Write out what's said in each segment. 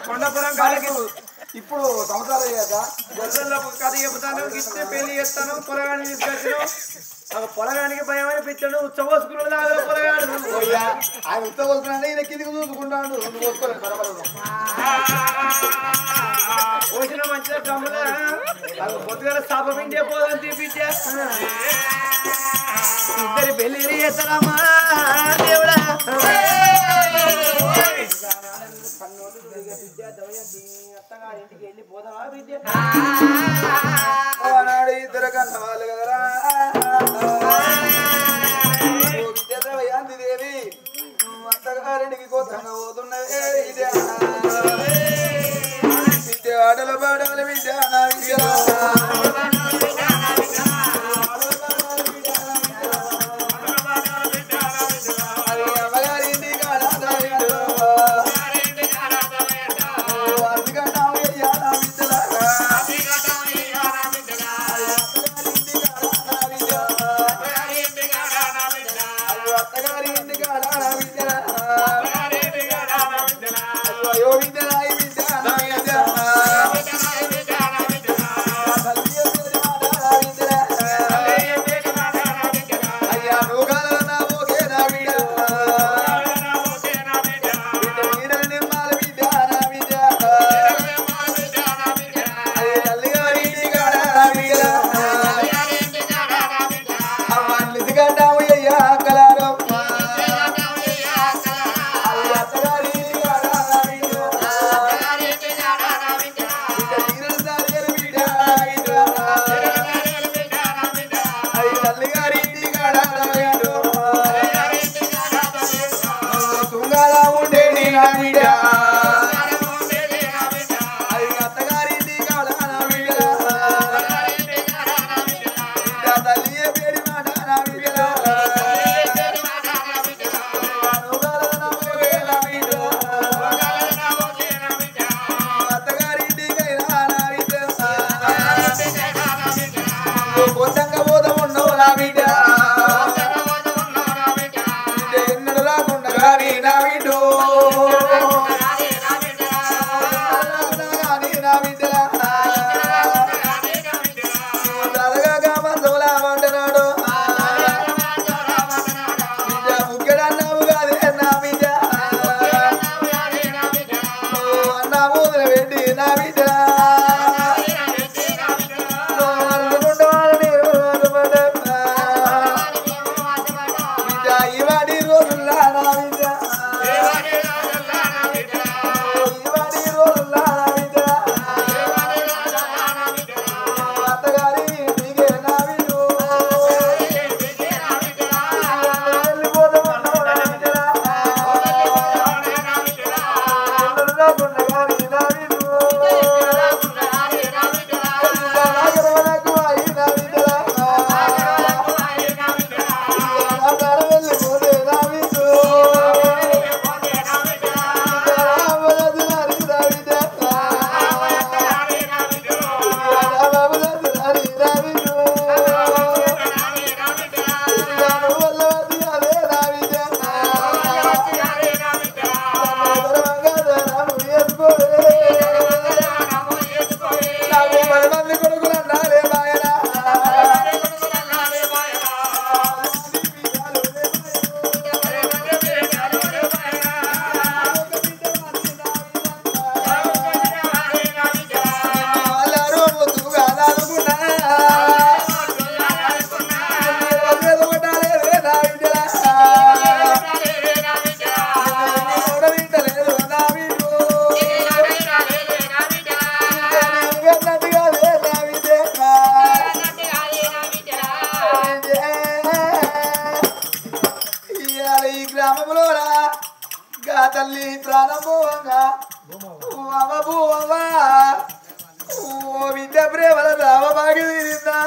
కొండపురం కాడికి ఇప్పుడు సంవత్సరాలు అయ్యాక గొర్రెలకు కథ చెబుతాను ఇస్తే పెళ్లి చేస్తాను పొలగాడిని తీసుకొచ్చాను పొలగానికి భయం అనిపించాడు ఉచ్చబోసుకున్నాడు లాగా పొలగాడు ఆయన ఉత్త పోసుకున్నాడు ఈయన కిందికి చూసుకుంటాడు నువ్వు పోసుకోలేదు బరబరు పోసిన మంచిగా గమ్ముల పొద్దుగల శాపం ఇండియా పోదని తీపిచ్చా ఇద్దరి పెళ్లి చేస్తారమ్మా దేవుడా అత్తగారింటికి వెళ్ళి పోదావా విద్య నాడు ఇద్దరు కన్న వాళ్ళు కదరా విద్యాదేవి దేవి నువ్వు అత్తగారింటికి కొత్తగా పోతున్నవే విద్య ఆటలు పాడాలి విద్య నా విద్య తల్లి ప్రాణమోహంగా ఓ విద్య ప్రేమల రామబాగి తీరిందా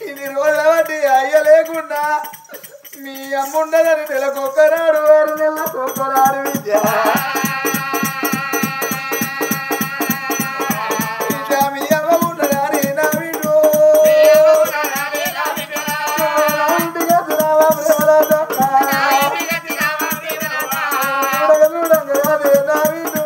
ఇన్ని రోజుల బట్టి అయ్య లేకుండా మీ అమ్ముండదని నెలకొక్కనాడు 6 నెలలకొక్కనాడు విద్య మీ అమ్మ ఉండగాని నా వీడు ఇంటికి వస్తున్నావా ప్రేమల చూడంగా నా వీడు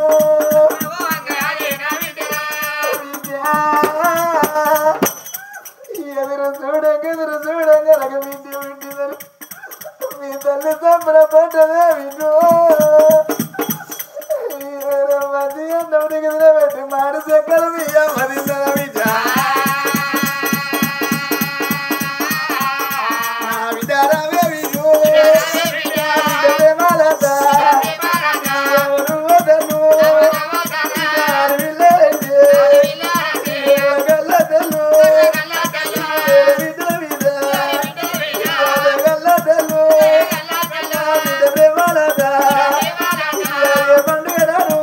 పెట్టి మాడు చెక్కల బియ్య మరింద బిడ్డ విచారమే విజు మాలత ఎవరు వదను గల్లదలు విద విద గల్లదలు మాలత పండుగరాను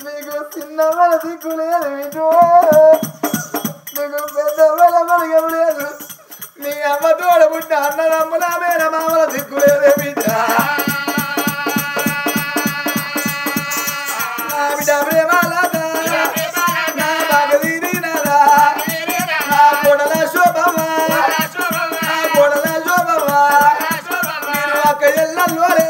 మీకు చిన్న మన దిక్కు లేదు మీకు పెద్ద మన మనగం లేదు మీ అమ్మ తోడబుట్ట అన్నదమ్ముల మేన మామల దిక్కు లేదే బిడ్డ నా బిడ్డ ప్రేమాలత నా బాగదీని నాదా నా కోడల శోభమా నా కోడల శోభమా మీరు అక్క ఎల్లల్లోలే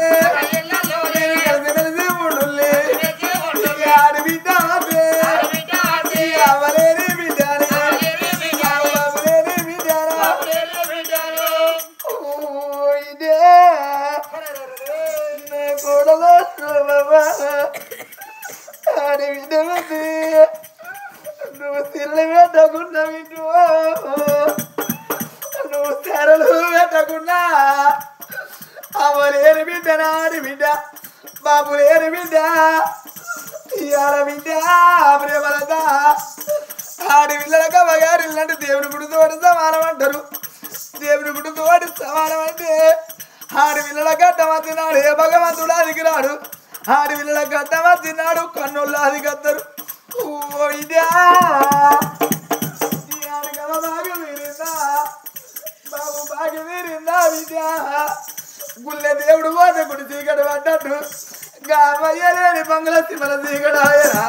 నువ్వు తిరలు పెట్టకుండా నువ్వు తెరలు పెట్టకుండా అవలేని బిడ్డ నాడి బిడ్డ బాబు లేని బిడ్డ ఇవాళ బిడ్డ ప్రేమలత ఆడి పిల్లలక మగారు ఇల్లంటే దేవుని గుడితోటి సమానం అంటారు దేవుని గుడితోటి సమానం అంటే ఆడి పిల్లల గడ్డమ తిన్నాడు ఏ భగవంతుడు అదికి రాడు ఆడి పిల్లల గడ్డమ తిన్నాడు కన్నుల్లో అది కద్దరు ఇదా బాగా తీరిందా బాబు బాగా తీరిందా విద్యా గుళ్ళె దేవుడు పోత గుడి చీకటి పడ్డట్టు గామయ్యలేని బంగ్ల సిమల చీకడాయరా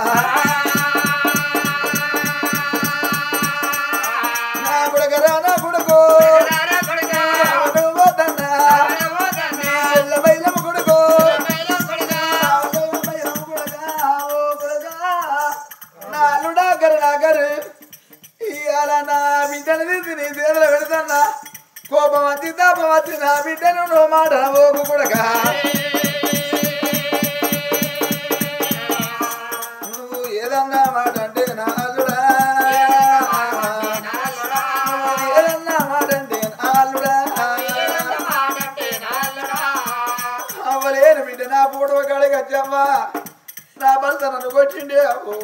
నా కొడుకరా నా కొడుకు కోపం వచ్చి తాపం వచ్చి నా బిడ్డను నువ్వు మాట ఓకు కొడక నువ్వు ఏదన్నా మాట అంటే నాలుడా ఏదన్నా మాట అంటే నాలుడా అవ్వలేను బిడ్డ నా పూట కాడికి వచ్చావా నా భర్త నన్ను కొట్టిండే అవ్వు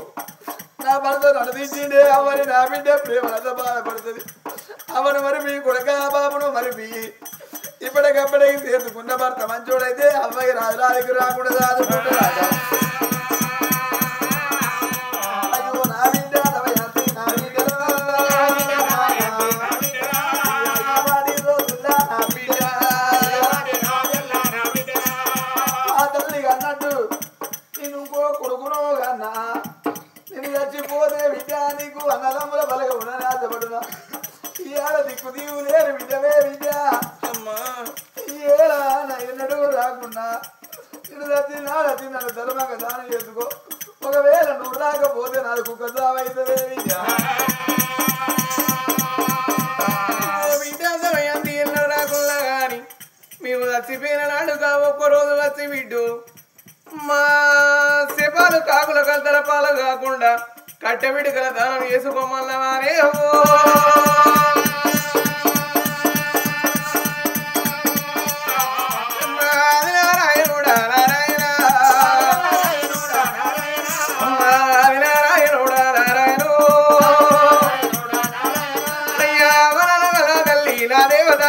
నా భర్త నన్ను తీసిండే అవ్వని నా బిడ్డ ప్రేమలతో బాధపడుతుంది అవను మరి మీ కొడుక బాబును మరి మీ ఇప్పటికప్పటికి తీసుకున్న భర్త మంచోడైతే అవ్వకి రాజురాజుకి రాకూడదు రాజుకుంటాడు అయ్యో నా బిడ్డ నా బిడ్డ ఆ తల్లికి అన్నట్టు నేను ఇంకో కొడుకును కన్నా నేను చచ్చిపోతే బిడ్డ నీకు అన్నదమ్ముల బలగా ఉండని ఆశపడునా ఇవాళ దిక్కు దీవు లేరు విజయమే విద్య ఏడా ఎన్నడూ రాకుండా ఇటు తిన్నాడు నన్ను ధర్మంగా దానం చేసుకో ఒకవేళ నువ్వు రాకపోతే నాకు కుక్క సావైతే విద్య విద్యాసమయాన్ని ఎన్నో రాకుండా కానీ మేము చచ్చిపోయిన నాడుగా ఒక్కరోజు వచ్చి బిడ్డు మా శపాలు కాకుల కలతల పాలు కాకుండా కట్టెమిడికల దానం చేసుకోమన్నవారే దేవత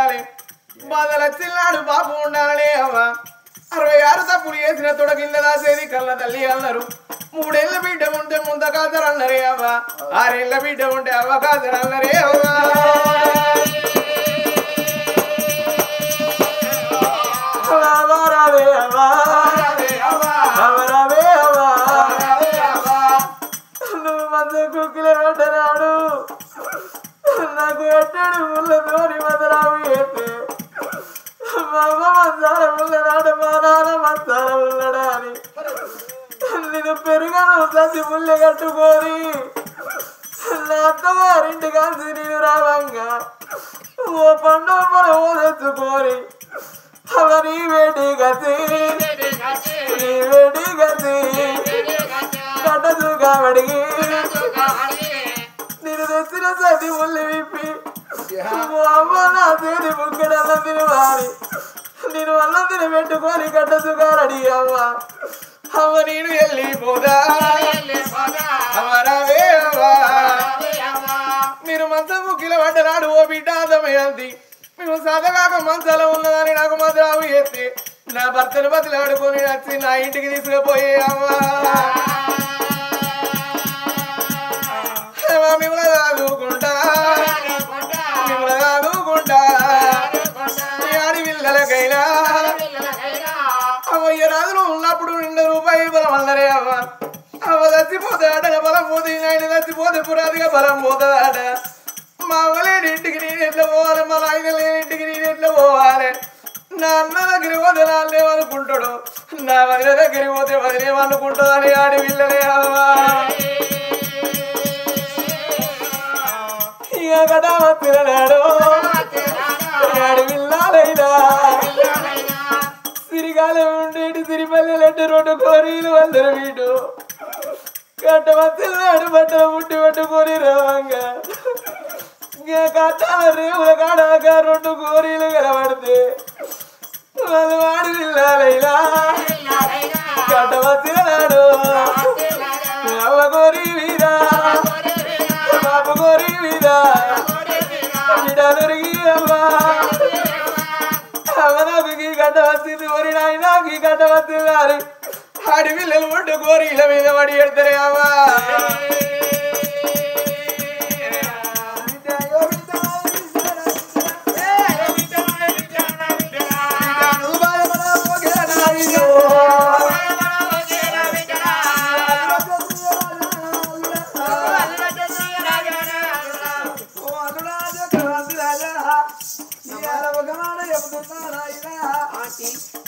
ఉండాలి బాధల చిన్నాడు బాబు ఉండాలనే అవ్వ 66 తప్పులు చేసిన తొడగిల్ల రాసేది కళ్ళ తల్లి అన్నారు 3 ఏళ్ళ బిడ్డ ఉంటే ముంద కాదరు అన్నరే అవ్వ 6 ఏళ్ళ బిడ్డ ఉంటే అవ్వ కాదరు అన్నరే అవ్వ నువ్వు మందు కుక్కిలో పెట్టరాడు నాకు ఎట్టాడు ముళ్ళతోని మదరావు అయితే మా అమ్మ మంచాల ముళ్ళనాడు మా నాన్న మంచాల ముళ్ళడా అని నేను పెరుగను ససి ముళ్ళ కట్టుకొని నా అత్తవారింటి కలిసి నేను రావంగా ఓ పండుగ పొల ఓ తెచ్చుకొని అవని వేడి గతి నీ వేడి గతి కట్టదుగా అడిగి నేను తెచ్చిన సతి ముళ్ళు విప్పి అమ్మ నా తేని ముక్కడల్ల తినవారి నేను అన్నం తిని పెట్టుకొని కట్టదుగా అడిగి అవ్వ అవ్వ నేను వెళ్ళిపోదా అవరావే అవ్వా మీరు మంచం ముక్కిల పడ్డనాడు ఓ బిడ్డ అర్థమయ్యింది మేము సదగాక మంచాల ఉన్నదని నాకు మద్రావు ఎత్తి నా భర్తను బతిలాడుకొని వచ్చి నా ఇంటికి తీసుకుపోయే అవ్వా మిమ్మల్ని కాదుకుంటా మిమ్మల్ని కాదుకుంటా ఆడి పిల్లలకైనా అవ్వయ్య రాజులు ఉన్నప్పుడు 2 రూపాయలు బలం అల్లరే అవ్వ అవ్వ చచ్చిపోతాడ బలం పోతే ఆయన చచ్చిపోతే పురాదిగా బలం పోతాడ మా అవ్వ లేని ఇంటికి నేను ఎట్లా పోవాలి మా ఆయన లేని ఇంటికి నేను ఎట్లా పోవాలి నా అన్న దగ్గరికి పోతే నాన్నేమనుకుంటాడు నా వదిన దగ్గరికి పోతే వదిలేమనుకుంటుంది అని ఆడి పిల్లలే అవ్వ ఇక కదా తిరనాడు ఆడి పిల్లలైనా సిరిగాలి ఉండేటి సిరిపల్లెలంటే 2 కోరీలు అందరు వీడు కట్టమన్నాడు బట్టలు ముట్టి పట్టుకొని రావంగా కట్టాల రేవుల కాడాక 2 కోరీలు కనబడితే వాళ్ళు వాడి పిల్లలైనా కట్టమన్నాడు అవ్వ కోరి వీరా బాబు కోరి వీరా ఇడలరిగి అవ్వా అవనకి గడ్డ వచ్చింది ఓరి నాయనకి గడ్డ వచ్చింది అని ఆడి పిల్లలు ఒడ్డు కోరిల మీద పడి ఎడతారే అవ్వా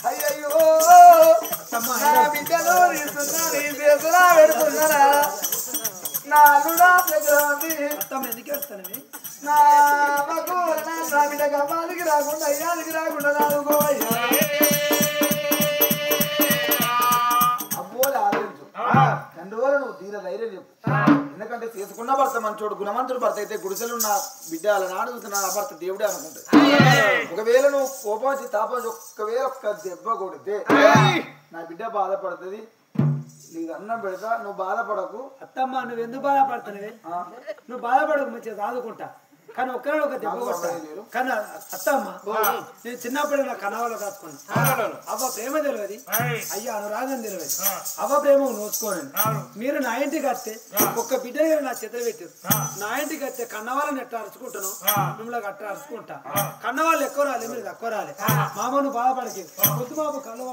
అయ్యో నా బిడ్డలో పెడుతున్నారా నా అల్లుడా దగ్గర ఉంది ఎందుకు వస్తాను నా అమ్మకు నా బిడ్డ గమ్మాలకి రాకుండా అయ్యానికి రాకుండా నాలుగోయ్యా అబ్బోలు ఆలోచించు 2 రోజులు నువ్వు తీర ధైర్యం చెప్పు ఎందుకంటే చేసుకున్న భర్త మంచోడు గుణవంతుడు భర్త అయితే గుడిసెలున్న బిడ్డ అలా నాడుగుతున్నా ఆ భర్త దేవుడే అనుకుంటాడు ఒకవేళ నువ్వు కోపం వచ్చి తాపం ఒక్కవేళ ఒక్క దెబ్బ కొడితే నా బిడ్డ బాధపడుతుంది నీకు అన్నం పెడతా నువ్వు బాధపడకు అత్తమ్మ నువ్వు ఎందుకు బాధపడుతున్నావే నువ్వు బాధపడకు మంచిగా చదువుకుంటా కానీ ఒక్కడే ఒక దెబ్బ కొట్టాను కానీ అత్తమ్మ నేను చిన్నప్పుడు నా కన్నవాళ్ళు కాచుకున్నాను అవ్వ ప్రేమ తెలియదు అయ్యా అనురాగం తెలియదు అవ్వ ప్రేమ నోచుకోనండి మీరు నా ఇంటికి వస్తే ఒక్క బిడ్డ నా చేతులు పెట్టారు నా ఇంటికి వస్తే కన్నవాళ్ళని ఎట్లా అరుచుకుంటాను మిమ్మల్ని అట్లా అరుచుకుంటా కన్నవాళ్ళు ఎక్కువ రాలే మీరు తక్కువ రాలే మామ నువ్వు బాధపడకి పొద్దు బాబు కళ్ళు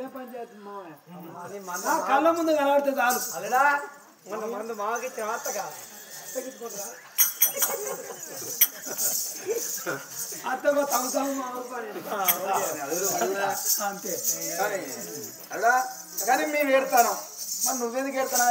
ఏ పని చేస్తుంది మామయ్య కళ్ళ ముందు కనబడితే చాలు అలా మందు మాకి అత్తగా అత్తగా తగ్గుతాము అంతే అలా కానీ మేము ఏడతాను మరి నువ్వెందుకు ఏడతానా